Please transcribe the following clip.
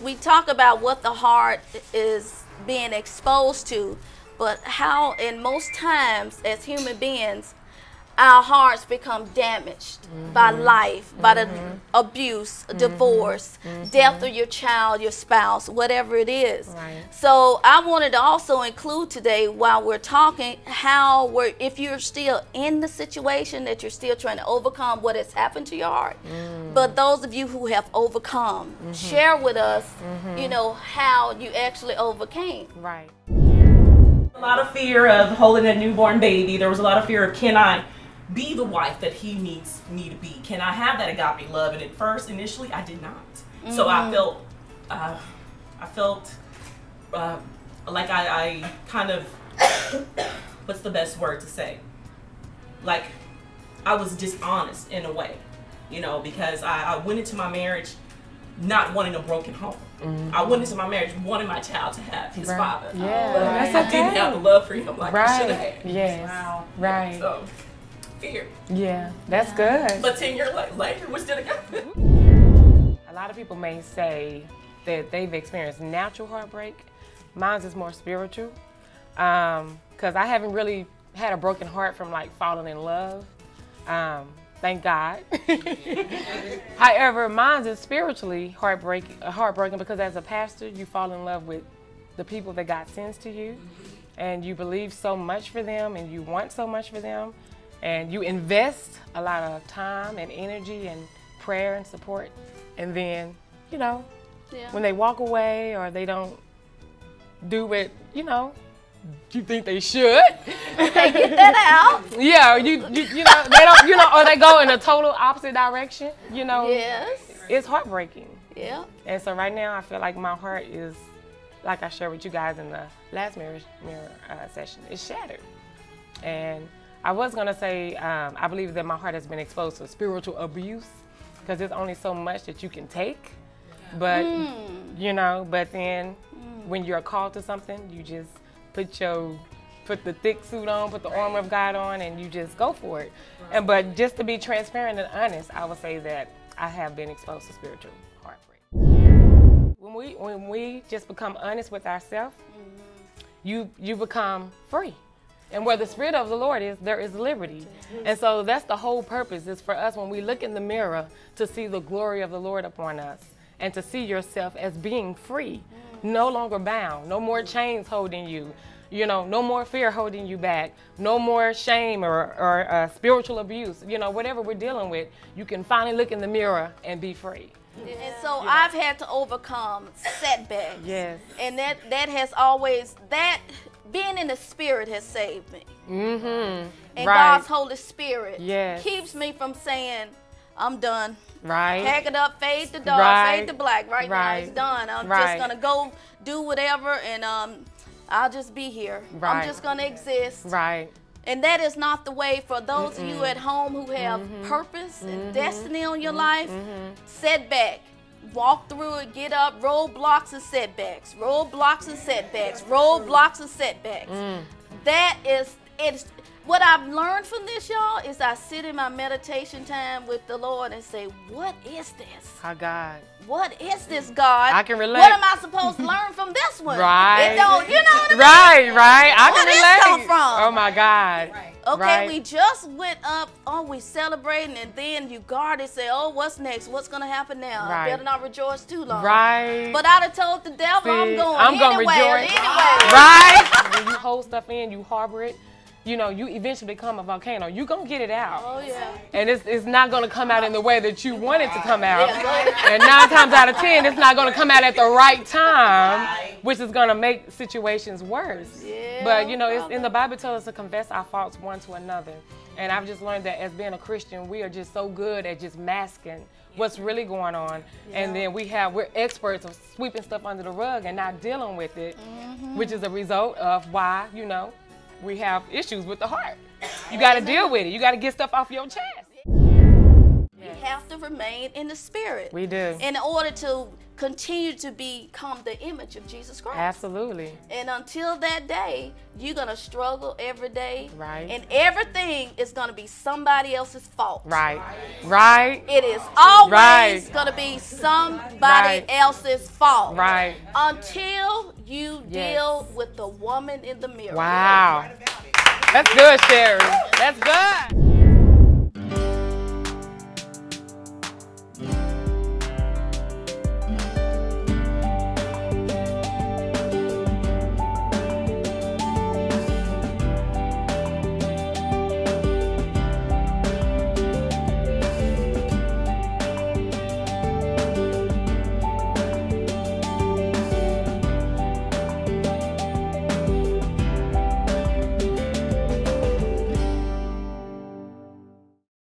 We talk about what the heart is being exposed to, but how in most times as human beings, our hearts become damaged by life, by the abuse, divorce, death of your child, your spouse, whatever it is. Right. So I wanted to also include today, while we're talking, if you're still in the situation, that you're still trying to overcome what has happened to your heart. But those of you who have overcome, share with us, you know, how you actually overcame. Right. A lot of fear of holding a newborn baby. There was a lot of fear of, can I be the wife that he needs me to be? Can I have that agape love? And at first, initially, I did not. So I felt like I kind of, what's the best word to say? Like I was dishonest in a way, you know, because I went into my marriage not wanting a broken home. I went into my marriage wanting my child to have his father. Yeah, but that's I didn't have the love for him like I should have had. Yes. Wow. Right. So, fear. Yeah, that's good. But 10 years later, we're still together. A lot of people may say that they've experienced natural heartbreak. Mine is more spiritual, because I haven't really had a broken heart from like falling in love. Thank God. However, mine is spiritually heartbreaking because as a pastor, you fall in love with the people that God sends to you, and you believe so much for them, and you want so much for them, and you invest a lot of time and energy and prayer and support, and then, you know, when they walk away or they don't do what, you know, you think they should. They get that out. Yeah, you know, they don't, you know, or they go in a total opposite direction, you know. Yes. It's heartbreaking. Yeah. And so right now I feel like my heart is, like I shared with you guys in the last mirror session, it's shattered. And I was gonna say, I believe that my heart has been exposed to spiritual abuse, because there's only so much that you can take. But, you know, but then when you're called to something, you just put the thick suit on, put the armor of God on, and you just go for it. And but just to be transparent and honest, I would say that I have been exposed to spiritual heartbreak. When we just become honest with ourselves, you become free. And where the Spirit of the Lord is, there is liberty. And so that's the whole purpose, is for us when we look in the mirror to see the glory of the Lord upon us, and to see yourself as being free, no longer bound, no more chains holding you, you know, no more fear holding you back, no more shame or spiritual abuse, you know, whatever we're dealing with, you can finally look in the mirror and be free. And so I've had to overcome setbacks. Yes. And that has always, being in the Spirit has saved me. And God's Holy Spirit keeps me from saying, I'm done. Right. Pack it up, fade to dark, fade to black. Right now, it's done. I'm just going to go do whatever, and I'll just be here. I'm just going to exist. Right. And that is not the way for those of you at home who have purpose and destiny on your life. Setback. Walk through it, get up, roadblocks and setbacks. Roadblocks and setbacks. Roadblocks and setbacks. That is, what I've learned from this, y'all, is I sit in my meditation time with the Lord and say, what is this? Our God. What is this, God? I can relate. What am I supposed to learn from this one? Right. It don't, you know what I mean? Right. I can Where relate. this come from? Oh my God. Okay, we just went up, we celebrating, and then you guard it, say, oh, what's next? What's going to happen now? I better not rejoice too long. Right. But I'd have told the devil, I'm going to anyway. rejoice. Right. When you hold stuff in, you harbor it, you know, you eventually become a volcano. You're going to get it out. Oh, yeah. And it's not going to come out in the way that you want it to come out. And 9 times out of 10, it's not going to come out at the right time, which is going to make situations worse. Yeah, but, you know, it's in the Bible tells us to confess our faults one to another. And I've just learned that as being a Christian, we are just so good at just masking what's really going on. And then we're experts of sweeping stuff under the rug and not dealing with it, which is a result of why, you know, we have issues with the heart. You got to deal with it. You got to get stuff off your chest. We have to remain in the Spirit. We do. In order to continue to become the image of Jesus Christ. Absolutely. And until that day, you're going to struggle every day. Right. And everything is going to be somebody else's fault. Right. Right. It is always Right. going to be somebody Right. else's fault. Right. Until you Yes. deal with the woman in the mirror. Wow. That's good, Sherry. That's good.